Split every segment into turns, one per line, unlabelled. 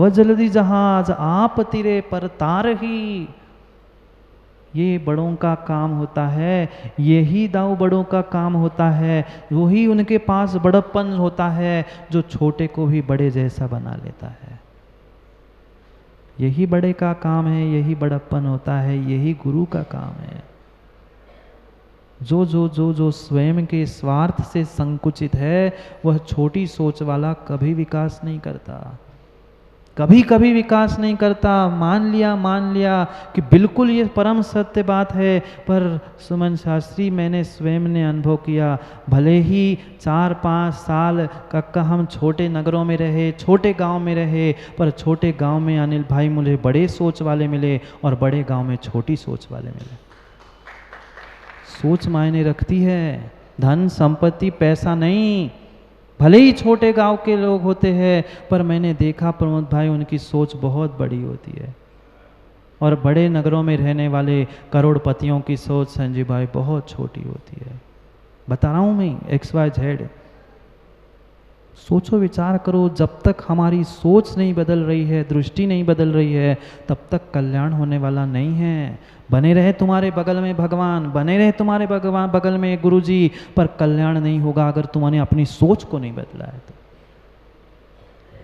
भव जल्दी जहाज आप तिरे पर तार ही। ये बड़ों का काम होता है, यही दाऊ बड़ों का काम होता है, वही उनके पास बड़प्पन होता है जो छोटे को भी बड़े जैसा बना लेता है। यही बड़े का काम है, यही बड़प्पन होता है, यही गुरु का काम है। जो स्वयं के स्वार्थ से संकुचित है वह छोटी सोच वाला कभी विकास नहीं करता, कभी विकास नहीं करता। मान लिया कि बिल्कुल ये परम सत्य बात है, पर सुमन शास्त्री मैंने स्वयं ने अनुभव किया, भले ही 4-5 साल का हम छोटे नगरों में रहे, छोटे गांव में रहे, पर छोटे गांव में अनिल भाई मुझे बड़े सोच वाले मिले और बड़े गांव में छोटी सोच वाले मिले। सोच मायने रखती है, धन संपत्ति पैसा नहीं। भले ही छोटे गांव के लोग होते हैं, पर मैंने देखा प्रमोद भाई उनकी सोच बहुत बड़ी होती है, और बड़े नगरों में रहने वाले करोड़पतियों की सोच संजीव भाई बहुत छोटी होती है। बता रहा हूं मैं, XYZ। सोचो, विचार करो, जब तक हमारी सोच नहीं बदल रही है, दृष्टि नहीं बदल रही है, तब तक कल्याण होने वाला नहीं है। बने रहे तुम्हारे बगल में भगवान, बने रहे तुम्हारे बगल में गुरुजी, पर कल्याण नहीं होगा अगर तुमने अपनी सोच को नहीं बदला है तो।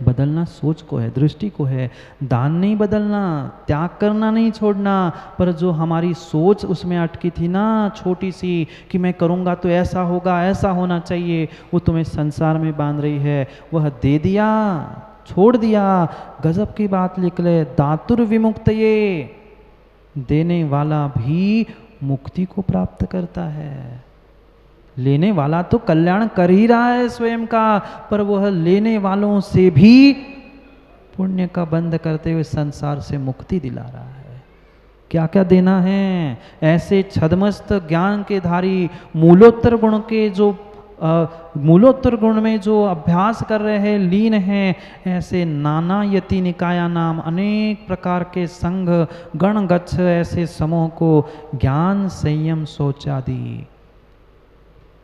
बदलना सोच को है, दृष्टि को है। दान नहीं बदलना, त्याग करना नहीं छोड़ना, पर जो हमारी सोच उसमें अटकी थी ना छोटी सी, कि मैं करूँगा तो ऐसा होगा, ऐसा होना चाहिए, वो तुम्हें संसार में बांध रही है, वह दे दिया, छोड़ दिया। गजब की बात लिख ले, दातुर विमुक्त, ये देने वाला भी मुक्ति को प्राप्त करता है। लेने वाला तो कल्याण कर ही रहा है स्वयं का, पर वह लेने वालों से भी पुण्य का बंद करते हुए संसार से मुक्ति दिला रहा है। क्या क्या देना है? ऐसे छदमस्त ज्ञान के धारी, मूलोत्तर गुण के जो मूलोत्तर गुण में जो अभ्यास कर रहे हैं, लीन हैं, ऐसे नाना यति निकाया नाम अनेक प्रकार के संघ गण गच्छ, ऐसे समूह को ज्ञान संयम शौचादि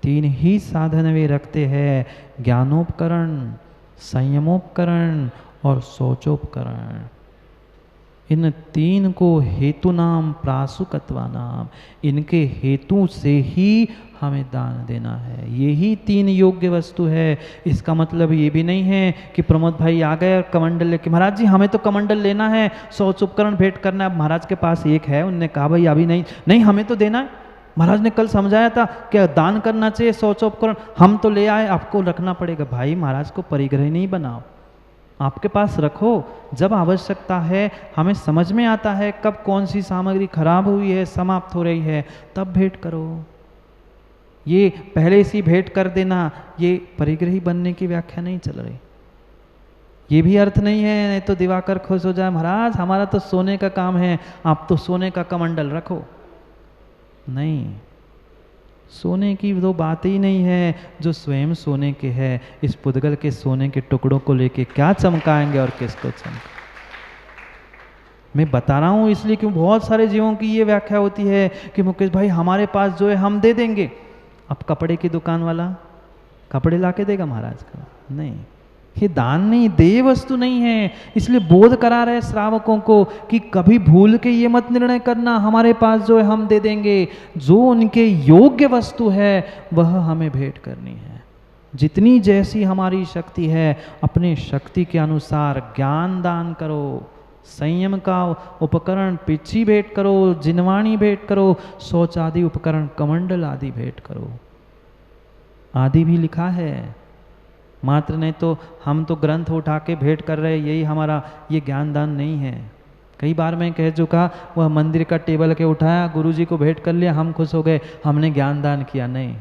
3 ही साधन वे रखते हैं, ज्ञानोपकरण, संयमोपकरण और शौचोपकरण। इन 3 को हेतु नाम प्रासुकत्वा नाम, इनके हेतु से ही हमें दान देना है। यही 3 योग्य वस्तु है। इसका मतलब ये भी नहीं है कि प्रमोद भाई आ गए और कमंडल लेके, महाराज जी हमें तो कमंडल लेना है, शौच उपकरण भेंट करना है। अब महाराज के पास एक है, उनने कहा भाई अभी नहीं हमें तो देना है। महाराज ने कल समझाया था कि दान करना चाहिए, शौचोपकरण हम तो ले आए, आपको रखना पड़ेगा। भाई महाराज को परिग्रही नहीं बनाओ, आपके पास रखो, जब आवश्यकता है, हमें समझ में आता है कब कौन सी सामग्री खराब हुई है, समाप्त हो रही है, तब भेंट करो। ये पहले से भेंट कर देना, ये परिग्रही बनने की व्याख्या नहीं चल रही। ये भी अर्थ नहीं है, नहीं तो दिवाकर खुश हो जाए, महाराज हमारा तो सोने का काम है, आप तो सोने का कमंडल रखो। नहीं, सोने की वो बात ही नहीं है जो स्वयं सोने के है। इस पुद्गल के सोने के टुकड़ों को लेके क्या चमकाएंगे और किसको चमका। मैं बता रहा हूँ इसलिए क्यों बहुत सारे जीवों की ये व्याख्या होती है कि मुकेश भाई हमारे पास जो है हम दे देंगे। अब कपड़े की दुकान वाला कपड़े ला के देगा महाराज का? नहीं, ये दान नहीं, देय वस्तु नहीं है। इसलिए बोध करा रहे श्रावकों को कि कभी भूल के ये मत निर्णय करना हमारे पास जो है हम दे देंगे। जो उनके योग्य वस्तु है वह हमें भेंट करनी है। जितनी जैसी हमारी शक्ति है, अपने शक्ति के अनुसार ज्ञान दान करो, संयम का उपकरण पिछी भेंट करो, जिनवाणी भेंट करो, शौच आदि उपकरण कमंडल आदि भेंट करो। आदि भी लिखा है, मात्र नहीं तो हम तो ग्रंथ उठा के भेंट कर रहे, यही हमारा ये ज्ञान दान नहीं है। कई बार मैं कह चुका, वह मंदिर का टेबल के उठाया, गुरुजी को भेंट कर लिया, हम खुश हो गए, हमने ज्ञान दान किया। नहीं,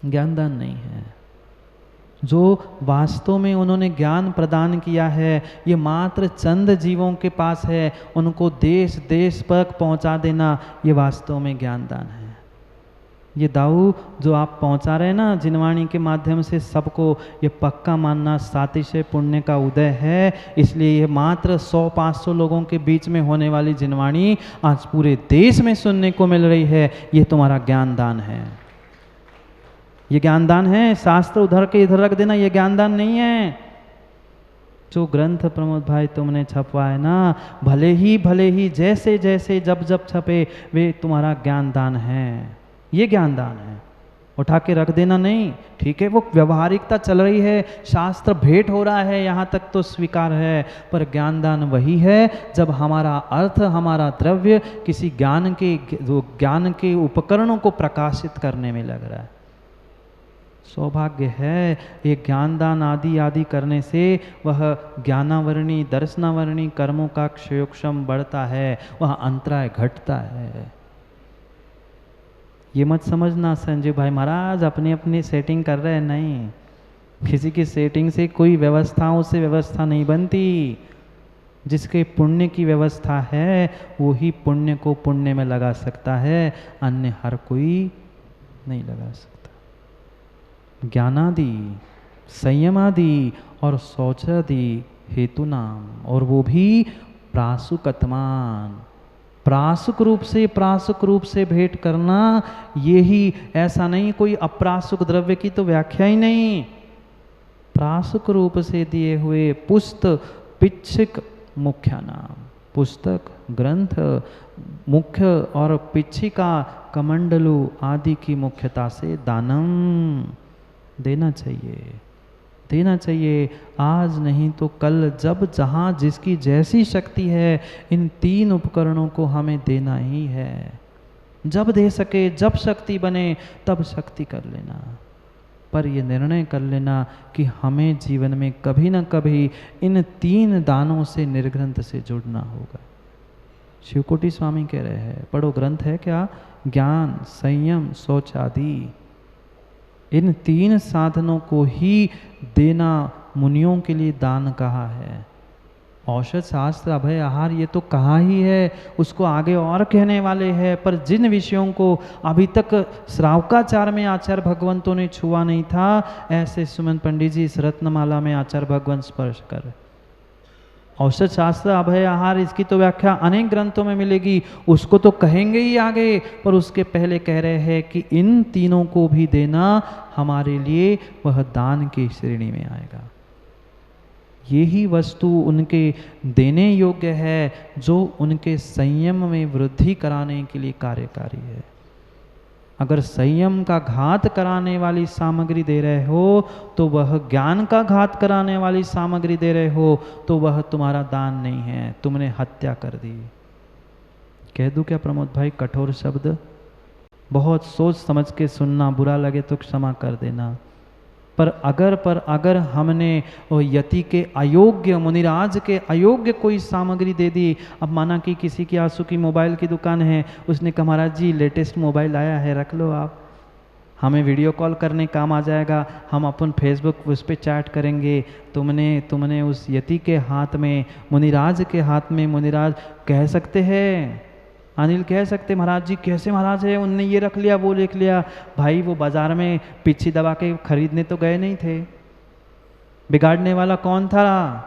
ज्ञान दान नहीं है। जो वास्तव में उन्होंने ज्ञान प्रदान किया है, ये मात्र चंद जीवों के पास है, उनको देश देश तक पहुंचा देना, ये वास्तव में ज्ञान दान है। ये दाऊ जो आप पहुंचा रहे हैं ना जिनवाणी के माध्यम से सबको, ये पक्का मानना सातिशय पुण्य का उदय है। इसलिए ये मात्र 100-500 लोगों के बीच में होने वाली जिनवाणी आज पूरे देश में सुनने को मिल रही है। ये तुम्हारा ज्ञान दान है, ये ज्ञान दान है। शास्त्र उधर के इधर रख देना ये ज्ञान दान नहीं है। जो ग्रंथ प्रमोद भाई तुमने छपवाए ना, भले ही जैसे जैसे जब जब छपे वे तुम्हारा ज्ञान दान है। ये ज्ञान दान है, उठा के रख देना नहीं। ठीक है, वो व्यवहारिकता चल रही है, शास्त्र भेंट हो रहा है, यहाँ तक तो स्वीकार है, पर ज्ञान दान वही है जब हमारा अर्थ, हमारा द्रव्य किसी ज्ञान के उपकरणों को प्रकाशित करने में लग रहा है। सौभाग्य है ये ज्ञानदान आदि आदि करने से वह ज्ञानावरणी दर्शनावरणी कर्मों का क्षयोक्षम बढ़ता है, वह अंतराय घटता है। ये मत समझना संजय भाई महाराज अपनी अपनी सेटिंग कर रहे हैं, नहीं, किसी की सेटिंग से कोई व्यवस्थाओं से व्यवस्था नहीं बनती। जिसके पुण्य की व्यवस्था है वो ही पुण्य को पुण्य में लगा सकता है, अन्य हर कोई नहीं लगा सकता। ज्ञानादि, संयमादि और शौचादि हेतु नाम, और वो भी प्रासुकतमान, प्रासुक रूप से भेंट करना। ये ही, ऐसा नहीं कोई अप्रासुक द्रव्य की तो व्याख्या ही नहीं, प्रासुक रूप से दिए हुए पुस्त पिच्छिक मुख्य नाम, पुस्तक ग्रंथ मुख्य और पिच्छिका कमंडलु आदि की मुख्यता से दानम देना चाहिए। आज नहीं तो कल, जब जहाँ जिसकी जैसी शक्ति है, इन 3 उपकरणों को हमें देना ही है। जब दे सके, जब शक्ति बने तब शक्ति कर लेना, पर ये निर्णय कर लेना कि हमें जीवन में कभी न कभी इन 3 दानों से निर्ग्रंथ से जुड़ना होगा। शिवकोटि स्वामी कह रहे हैं, पढ़ो ग्रंथ है क्या, ज्ञान, संयम, शौच आदि, इन 3 साधनों को ही देना मुनियों के लिए दान कहा है। औषध शास्त्र अभय आहार ये तो कहा ही है, उसको आगे और कहने वाले हैं, पर जिन विषयों को अभी तक श्रावकाचार में आचार्य भगवंतों ने छुआ नहीं था, ऐसे सुमन पंडित जी इस रत्नमाला में आचार्य भगवंत स्पर्श कर। औषध शास्त्र अभय आहार, इसकी तो व्याख्या अनेक ग्रंथों में मिलेगी, उसको तो कहेंगे ही आगे, पर उसके पहले कह रहे हैं कि इन 3 को भी देना हमारे लिए वह दान की श्रेणी में आएगा। यही वस्तु उनके देने योग्य है जो उनके संयम में वृद्धि कराने के लिए कार्यकारी है। अगर संयम का घात कराने वाली सामग्री दे रहे हो तो वह, ज्ञान का घात कराने वाली सामग्री दे रहे हो तो वह तुम्हारा दान नहीं है, तुमने हत्या कर दी। कह दूं क्या प्रमोद भाई कठोर शब्द, बहुत सोच समझ के सुनना, बुरा लगे तो क्षमा कर देना, पर अगर हमने यति के अयोग्य, मुनिराज के अयोग्य कोई सामग्री दे दी, अब माना कि किसी की आंसू की मोबाइल की दुकान है, उसने कहा महाराज जी लेटेस्ट मोबाइल आया है, रख लो आप, हमें वीडियो कॉल करने काम आ जाएगा, हम अपन फेसबुक उस पर चैट करेंगे। तुमने उस यति के हाथ में, मुनिराज के हाथ में, मुनिराज कह सकते हैं, अनिल कह सकते महाराज जी कैसे महाराज है, उनने ये रख लिया वो लिख लिया। भाई वो बाजार में पीछे दबा के खरीदने तो गए नहीं थे, बिगाड़ने वाला कौन था?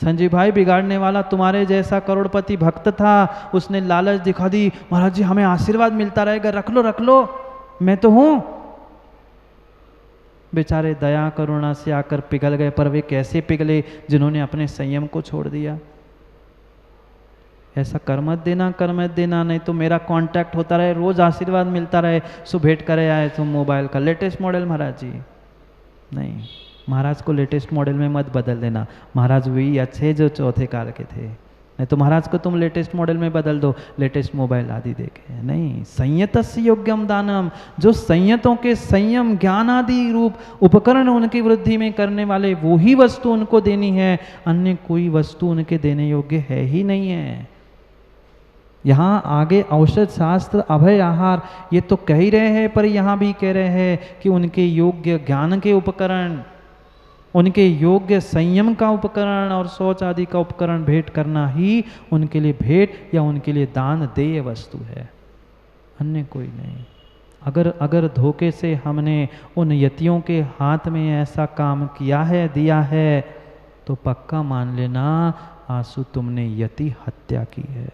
संजय भाई बिगाड़ने वाला तुम्हारे जैसा करोड़पति भक्त था, उसने लालच दिखा दी, महाराज जी हमें आशीर्वाद मिलता रहेगा, रख लो मैं तो हूं। बेचारे दया करुणा से आकर पिघल गए, पर वे कैसे पिघले? जिन्होंने अपने संयम को छोड़ दिया। ऐसा कर मत देना, नहीं तो मेरा कांटेक्ट होता रहे, रोज आशीर्वाद मिलता रहे, सो भेंट करे आए तुम मोबाइल का लेटेस्ट मॉडल महाराज जी। नहीं, महाराज को लेटेस्ट मॉडल में मत बदल देना, महाराज वही अच्छे जो चौथे काल के थे, नहीं तो महाराज को तुम लेटेस्ट मॉडल में बदल दो, लेटेस्ट मोबाइल आदि देखे। नहीं, संयतस्य योग्यम दानम, जो संयतों के संयम ज्ञान आदि रूप उपकरण उनकी वृद्धि में करने वाले, वो ही वस्तु उनको देनी है, अन्य कोई वस्तु उनके देने योग्य है ही नहीं है। यहाँ आगे औषध शास्त्र अभय आहार ये तो कह ही रहे हैं, पर यहाँ भी कह रहे हैं कि उनके योग्य ज्ञान के उपकरण, उनके योग्य संयम का उपकरण और शौच आदि का उपकरण भेंट करना ही उनके लिए भेंट या उनके लिए दान देय वस्तु है, अन्य कोई नहीं। अगर धोखे से हमने उन यतियों के हाथ में ऐसा काम किया है, दिया है, तो पक्का मान लेना आंसू तुमने यति हत्या की है।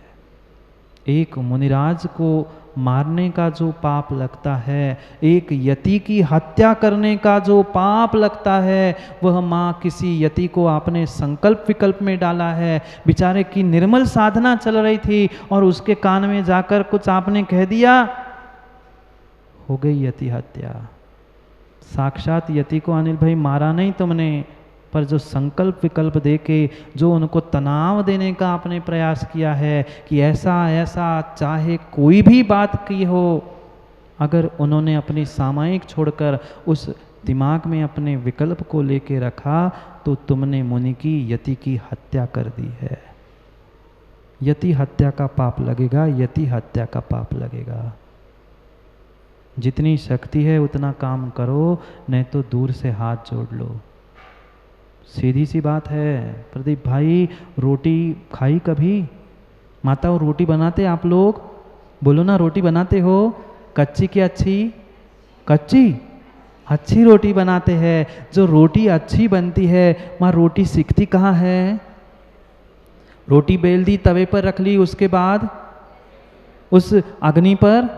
एक मुनिराज को मारने का जो पाप लगता है, एक यति की हत्या करने का जो पाप लगता है, वह माँ किसी यति को आपने संकल्प विकल्प में डाला है। बेचारे की निर्मल साधना चल रही थी और उसके कान में जाकर कुछ आपने कह दिया, हो गई यति हत्या। साक्षात यति को अनिल भाई मारा नहीं तुमने, पर जो संकल्प विकल्प देके जो उनको तनाव देने का आपने प्रयास किया है कि ऐसा ऐसा चाहे कोई भी बात की हो, अगर उन्होंने अपनी सामायिक छोड़कर उस दिमाग में अपने विकल्प को लेके रखा तो तुमने मुनि की यति की हत्या कर दी है। यति हत्या का पाप लगेगा, यति हत्या का पाप लगेगा। जितनी शक्ति है उतना काम करो, नहीं तो दूर से हाथ जोड़ लो। सीधी सी बात है। प्रदीप भाई रोटी खाई कभी? माता वो रोटी बनाते आप लोग? बोलो ना, रोटी बनाते हो? कच्ची की अच्छी? कच्ची? अच्छी रोटी बनाते हैं। जो रोटी अच्छी बनती है वहाँ रोटी सीखती कहाँ है? रोटी बेल दी, तवे पर रख ली, उसके बाद उस अग्नि पर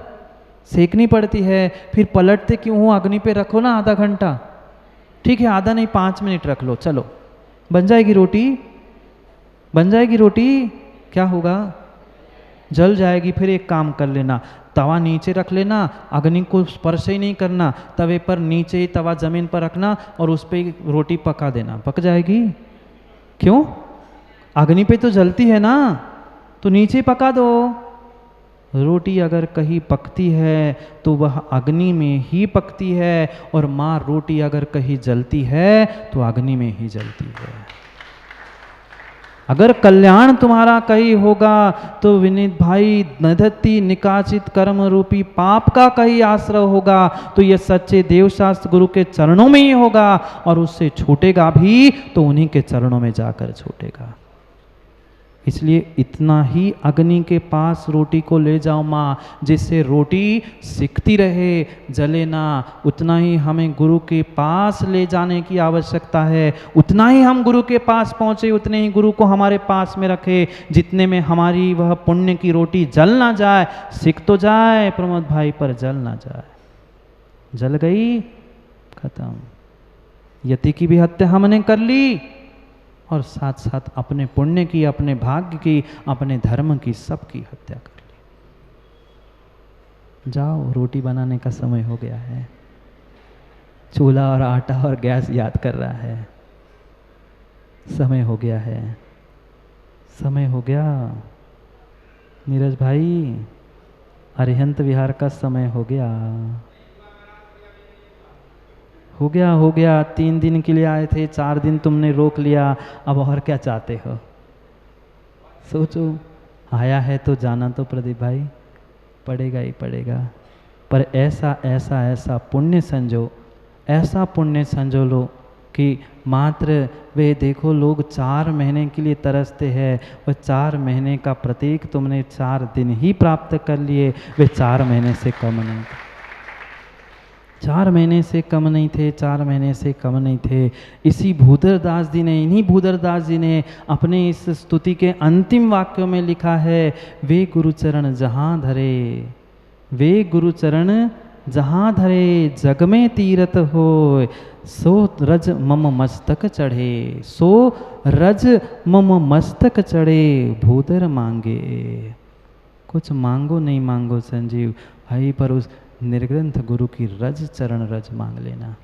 सेकनी पड़ती है। फिर पलटते क्यों हो? अग्नि पे रखो ना आधा घंटा, ठीक है, आधा नहीं 5 मिनट रख लो, चलो बन जाएगी रोटी। बन जाएगी रोटी। क्या होगा? जल जाएगी। फिर एक काम कर लेना, तवा नीचे रख लेना, अग्नि को स्पर्श ही नहीं करना, तवे पर नीचे ही तवा जमीन पर रखना और उस पर रोटी पका देना, पक जाएगी। क्यों? अग्नि पे तो जलती है ना, तो नीचे पका दो। रोटी अगर कहीं पकती है तो वह अग्नि में ही पकती है, और माँ रोटी अगर कहीं जलती है तो अग्नि में ही जलती है। अगर कल्याण तुम्हारा कहीं होगा तो विनीत भाई नदति निकाचित कर्म रूपी पाप का कहीं आश्रय होगा तो यह सच्चे देवशास्त्र गुरु के चरणों में ही होगा, और उससे छूटेगा भी तो उन्हीं के चरणों में जाकर छूटेगा। इसलिए इतना ही अग्नि के पास रोटी को ले जाओ माँ, जिससे रोटी सिकती रहे, जले ना। उतना ही हमें गुरु के पास ले जाने की आवश्यकता है। उतना ही हम गुरु के पास पहुँचे, उतने ही गुरु को हमारे पास में रखे, जितने में हमारी वह पुण्य की रोटी जल ना जाए। सिक तो जाए प्रमोद भाई, पर जल ना जाए। जल गई, खत्म। यति की भी हत्या हमने कर ली और साथ साथ अपने पुण्य की, अपने भाग्य की, अपने धर्म की, सबकी हत्या कर ली। जाओ, रोटी बनाने का समय हो गया है। चूल्हा और आटा और गैस याद कर रहा है। समय हो गया है, समय हो गया। नीरज भाई, अरिहंत विहार का समय हो गया। हो गया, हो गया। 3 दिन के लिए आए थे, 4 दिन तुमने रोक लिया, अब और क्या चाहते हो? सोचो, आया है तो जाना तो प्रदीप भाई पड़ेगा ही पड़ेगा। पर ऐसा ऐसा ऐसा पुण्य संजो, ऐसा पुण्य संजो लो कि मात्र वे देखो, लोग 4 महीने के लिए तरसते हैं, वह 4 महीने का प्रतीक तुमने 4 दिन ही प्राप्त कर लिए। वे 4 महीने से कम नहीं थे, 4 महीने से कम नहीं थे, 4 महीने से कम नहीं थे। इसी भूधरदास जी ने, इन्हीं भूधरदास जी ने अपने इस स्तुति के अंतिम वाक्यों में लिखा है, वे गुरुचरण जहाँ धरे, वे गुरुचरण जहाँ धरे, जग में तीरथ हो, सो रज मम मस्तक चढ़े, सो रज मम मस्तक चढ़े, भूधर मांगे। कुछ मांगो नहीं मांगो संजीव भाई, पर उस निर्ग्रंथ गुरु की रज चरण रज मांग लेना।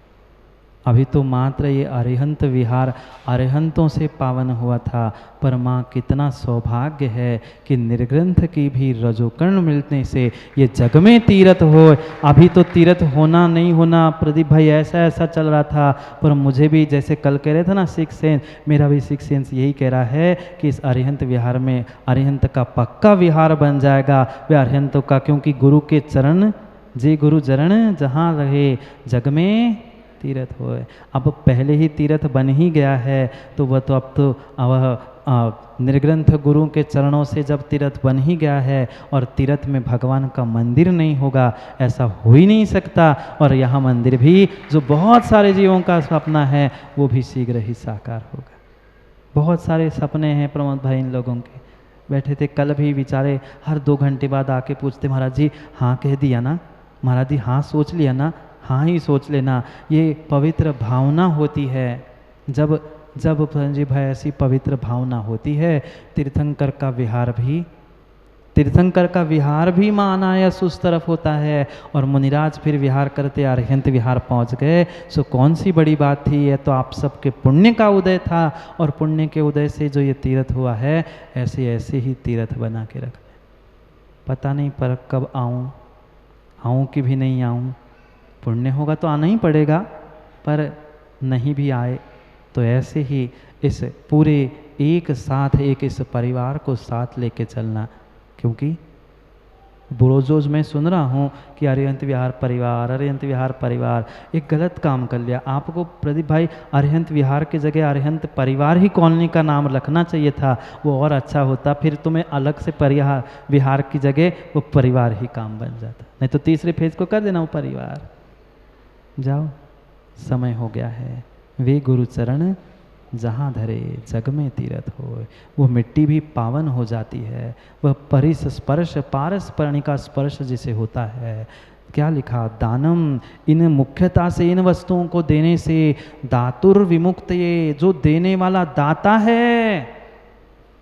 अभी तो मात्र ये अरिहंत विहार अरिहंतों से पावन हुआ था, पर माँ कितना सौभाग्य है कि निर्ग्रंथ की भी रजोकर्ण मिलने से ये जग में तीर्थ हो। अभी तो तीर्थ होना नहीं होना प्रदीप भाई ऐसा ऐसा चल रहा था, पर मुझे भी जैसे कल कह रहे थे ना 6 सेंस, मेरा भी 6 सेंस यही कह रहा है कि इस अरिहंत विहार में अरिहंत का पक्का विहार बन जाएगा वे अरिहंतों का, क्योंकि गुरु के चरण, जे गुरु चरण जहाँ रहे जग में तीर्थ होए। अब पहले ही तीर्थ बन ही गया है, तो वह तो अब तो वह निर्ग्रंथ गुरु के चरणों से जब तीर्थ बन ही गया है और तीर्थ में भगवान का मंदिर नहीं होगा, ऐसा हो ही नहीं सकता। और यहाँ मंदिर भी जो बहुत सारे जीवों का सपना है वो भी शीघ्र ही साकार होगा। बहुत सारे सपने हैं प्रमोद भाई इन लोगों के, बैठे थे, कल भी बेचारे हर 2 घंटे बाद आके पूछते, महाराज जी हाँ कह दिया ना, महाराज जी हाँ सोच लिया ना, हाँ ही सोच लेना। ये पवित्र भावना होती है। जब जब जी भाई ऐसी पवित्र भावना होती है, तीर्थंकर का विहार भी माँ अनायास उस तरफ होता है। और मुनिराज फिर विहार करते अरिहंत विहार पहुँच गए। सो कौन सी बड़ी बात थी, ये तो आप सबके पुण्य का उदय था, और पुण्य के उदय से जो ये तीर्थ हुआ है, ऐसे ऐसे ही तीर्थ बना के रख। पता नहीं पर कब आऊँ कि भी नहीं आऊँ। पुण्य होगा तो आना ही पड़ेगा, पर नहीं भी आए तो ऐसे ही इस पूरे एक साथ एक इस परिवार को साथ लेके चलना। क्योंकि रोज मैं सुन रहा हूँ कि अरिहंत विहार परिवार, एक गलत काम कर लिया। आपको प्रदीप भाई अरिहंत विहार की जगह अरिहंत परिवार ही कॉलोनी का नाम रखना चाहिए था, वो और अच्छा होता। फिर तुम्हें अलग से विहार की जगह वो परिवार ही काम बन जाता। नहीं तो तीसरे फेज को कर देना वो परिवार। जाओ, समय हो गया है। वे गुरु चरण जहाँ धरे जग में तीरथ हो। वो मिट्टी भी पावन हो जाती है। वह परिस स्पर्श पारस पर्णी का स्पर्श जिसे होता है। क्या लिखा, दानम, इन मुख्यता से इन वस्तुओं को देने से दातुर विमुक्त, ये जो देने वाला दाता है,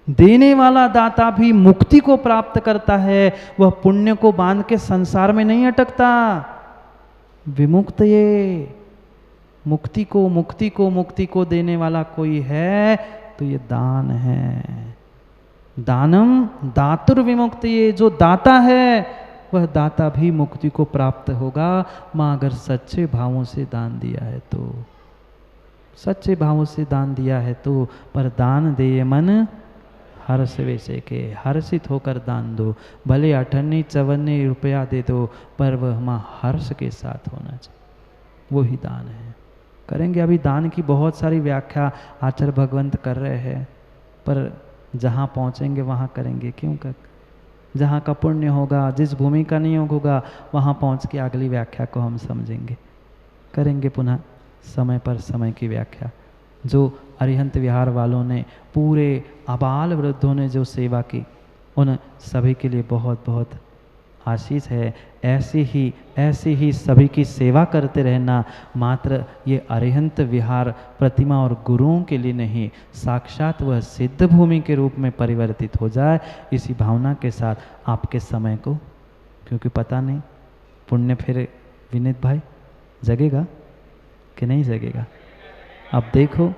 देने वाला दाता भी मुक्ति को प्राप्त करता है। वह पुण्य को बांध के संसार में नहीं अटकता। विमुक्त, ये मुक्ति को देने वाला कोई है तो ये दान है। दानम दातुर विमुक्त, ये जो दाता है वह दाता भी मुक्ति को प्राप्त होगा। माँ अगर सच्चे भावों से दान दिया है तो, सच्चे भावों से दान दिया है तो, पर दान दे मन हर्ष वैसे के, हर्षित होकर दान दो। भले 58 54 रुपया दे दो, पर वह माँ हर्ष के साथ होना चाहिए, वही दान है। करेंगे, अभी दान की बहुत सारी व्याख्या आचार्य भगवंत कर रहे हैं, पर जहाँ पहुँचेंगे वहाँ करेंगे। क्यों कर, जहाँ का पुण्य होगा, जिस भूमि का नियोग होगा, वहाँ पहुँच के अगली व्याख्या को हम समझेंगे, करेंगे पुनः समय पर समय की व्याख्या। जो अरिहंत विहार वालों ने, पूरे आबाल वृद्धों ने जो सेवा की, उन सभी के लिए बहुत बहुत आशीष है। ऐसे ही सभी की सेवा करते रहना। मात्र ये अरिहंत विहार प्रतिमा और गुरुओं के लिए नहीं, साक्षात वह सिद्ध भूमि के रूप में परिवर्तित हो जाए, इसी भावना के साथ आपके समय को, क्योंकि पता नहीं पुण्य फिर विनीत भाई जगेगा कि नहीं जगेगा। अब देखो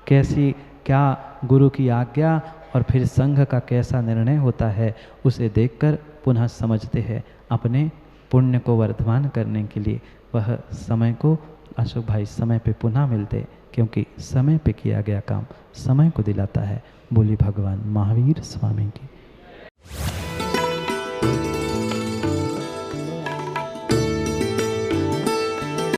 कैसी, क्या गुरु की आज्ञा और फिर संघ का कैसा निर्णय होता है, उसे देखकर पुनः समझते हैं। अपने पुण्य को वर्धमान करने के लिए वह समय को, अशोक भाई समय पे पुनः मिलते, क्योंकि समय पे किया गया काम समय को दिलाता है। बोली भगवान महावीर स्वामी की।